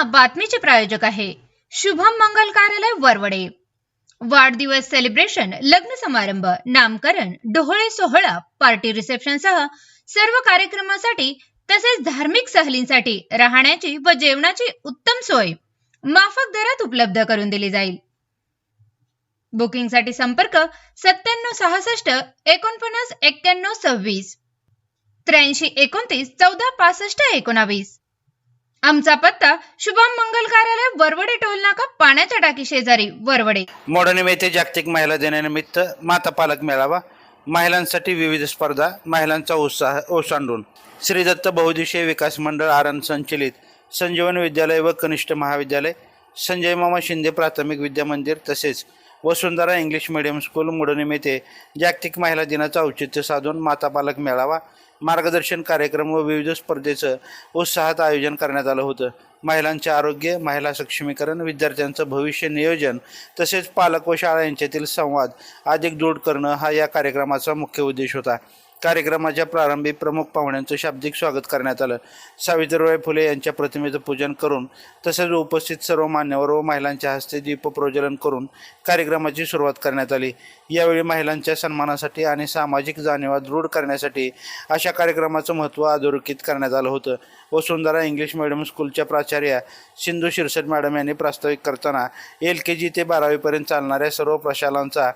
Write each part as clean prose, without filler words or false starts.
या बातमीचे प्रायोजक आहे शुभम मंगल कार्यालय वरवडे। वाढदिवस सेलिब्रेशन, लग्न समारंभ, नामकरण, डोहाळे सोहळा, पार्टी रिसेप्शन सह सर्व कार्यक्रमासाठी तसेच धार्मिक सहलींसाठी राहण्याची व जेवणाची उत्तम सोय माफक दरात उपलब्ध करून दिली जाईल। बुकिंगसाठी संपर्क 9766 49 91 26 83 29 14 65 19। आमचा पत्ता शुभम मंगल कार्यालय वरवडे टोल नाका पाण्याच्या टाकी शेजारी वरवडे। मोडणीम येथे जागतिक महिला दिनानिमित्त माता पालक मेळावा, महिलांसाठी विविध स्पर्धा, महिलांचा उत्साह ओसांडून श्री दत्त बहुउद्देशीय विकास मंडळ आरण संचलित संजीवन विद्यालय व कनिष्ठ महाविद्यालय, संजय मामा शिंदे प्राथमिक विद्या मंदिर तसेच वसुंधरा इंग्लिश मीडियम स्कूल मोडणीम येथे जागतिक महिला दिनाचं औचित्य साधून माता पालक मेळावा, मार्गदर्शन कार्यक्रम व विविध स्पर्धेचं उत्साहात आयोजन करण्यात आलं होतं। महिलांचे आरोग्य, महिला सक्षमीकरण, विद्यार्थ्यांचं भविष्य नियोजन तसेच पालक व शाळा यांच्यातील संवाद अधिक दृढ करणं हा या कार्यक्रमाचा मुख्य उद्देश होता। कार्यक्रमाच्या प्रारंभी प्रमुख पाहुण्यांचं शाब्दिक स्वागत करण्यात आलं। सावित्रीबाई फुले यांच्या प्रतिमेचं पूजन करून तसेच उपस्थित सर्व मान्यवर व महिलांच्या हस्ते दीपप्रज्वलन करून कार्यक्रमाची सुरुवात करण्यात आली। यावेळी महिलांच्या सन्मानासाठी आणि सामाजिक जाणीवा दृढ करण्यासाठी अशा कार्यक्रमाचं महत्त्व अधोरेखित करण्यात आलं होतं। वसुंधरा इंग्लिश मीडियम स्कूलच्या प्राचार्या सिंधू शिरसट मॅडम यांनी प्रास्ताविक करताना LKG ते 12वीपर्यंत चालणाऱ्या सर्व प्रशालांचा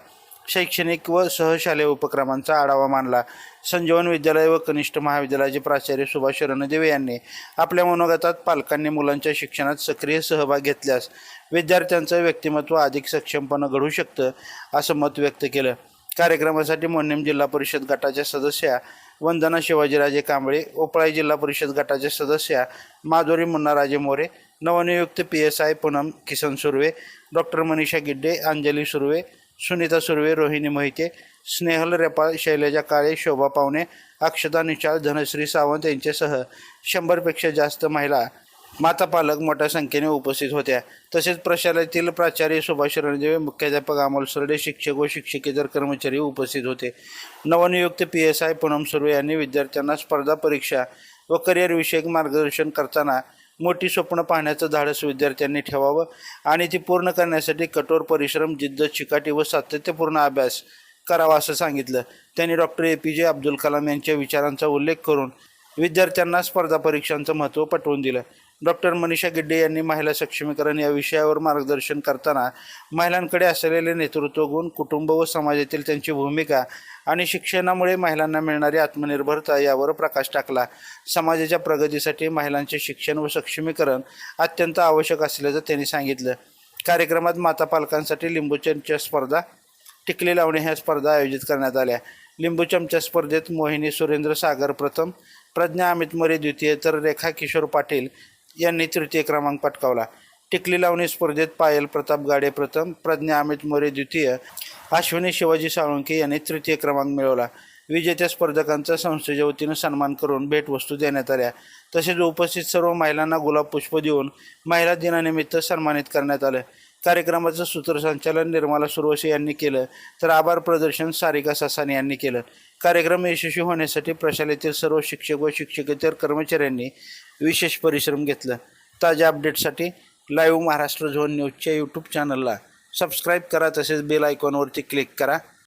शैक्षणिक व सहशालेय उपक्रमांचा आढावा मांडला। संजीवन विद्यालय व कनिष्ठ महाविद्यालयाचे प्राचार्य सुभाष रणदेवे यांनी आपल्या मनोगतात पालकांनी मुलांच्या शिक्षणात सक्रिय सहभाग घेतल्यास विद्यार्थ्यांचं व्यक्तिमत्व अधिक सक्षमपणे घडू शकतं असं मत व्यक्त केलं। कार्यक्रमासाठी मोडणीम जिल्हा परिषद गटाच्या सदस्या वंदना शिवाजीराजे कांबळे, ओपळाई जिल्हा परिषद गटाच्या सदस्या माधुरी मुन्नाराजे मोरे, नवनियुक्त PSI पूनम किसन सुर्वे, डॉक्टर मनीषा गिड्डे, अंजली सुर्वे, सुनीता सुर्वे, रोहिणी मोहिते, स्नेहल रेपाळ, शैलजा काळे, शोभा पावणे, अक्षता निचाळ, धनश्री सावंत यांच्यासह 100पेक्षा जास्त महिला माता पालक मोठ्या संख्येने उपस्थित होत्या। तसेच प्रशालेतील प्राचार्य सुभाष रणदेवे, मुख्याध्यापक अमोल सरडे, शिक्षक व शिक्षकेतर कर्मचारी उपस्थित होते। नवनियुक्त PSI पूनम सुर्वे यांनी विद्यार्थ्यांना स्पर्धा परीक्षा व करिअर विषयक मार्गदर्शन करताना मोठी स्वप्न पाहण्याचं धाडस विद्यार्थ्यांनी ठेवावं आणि ती पूर्ण करण्यासाठी कठोर परिश्रम, जिद्द, चिकाटी व सातत्यपूर्ण अभ्यास करावा असं सांगितलं। त्यांनी डॉक्टर APJ अब्दुल कलाम यांच्या विचारांचा उल्लेख करून विद्यार्थ्यांना स्पर्धा परीक्षांचं महत्त्व पटवून दिलं। डॉक्टर मनीषा गिड्डे यांनी महिला सक्षमीकरण या विषयावर मार्गदर्शन करताना महिलांकडे असलेले नेतृत्व गुण, कुटुंब व समाजातील त्यांची भूमिका आणि शिक्षणामुळे महिलांना मिळणारी आत्मनिर्भरता यावर प्रकाश टाकला। समाजाच्या प्रगतीसाठी महिलांचे शिक्षण व सक्षमीकरण अत्यंत आवश्यक असल्याचं त्यांनी सांगितलं। कार्यक्रमात माता पालकांसाठी लिंबू चमचा स्पर्धा, टिकली लावणे ह्या स्पर्धा आयोजित करण्यात आल्या। लिंबू चमचा स्पर्धेत मोहिनी सुरेंद्र सागर प्रथम, प्रज्ञा अमित मोरे द्वितीय तर रेखा किशोर पाटील यांनी तृतीय क्रमांक पटकावला। टिकली लावणी स्पर्धेत पायल प्रताप गाडे प्रथम, प्रज्ञा अमित मोरे द्वितीय, अश्विनी शिवाजी साळुंके यांनी तृतीय क्रमांक मिळवला। विजेत्या स्पर्धकांचा संस्थेच्या वतीनं सन्मान करून भेटवस्तू देण्यात आल्या। तसेच उपस्थित सर्व महिलांना गुलाब पुष्प देऊन महिला दिनानिमित्त सन्मानित करण्यात आलं। कार्यक्रमाचं सूत्रसंचालन निर्मला सुरवशी यांनी केलं तर आभार प्रदर्शन सारिका ससाने यांनी केलं। कार्यक्रम यशस्वी होण्यासाठी प्रशालेतील सर्व शिक्षक व शिक्षकेतर कर्मचाऱ्यांनी विशेष परिश्रम घेतला। ताज्या अपडेटसाठी लाईव्ह महाराष्ट्र झोन न्यूजच्या YouTube चॅनलला सबस्क्राईब करा, तसेच बेल आयकॉनवरती क्लिक करा।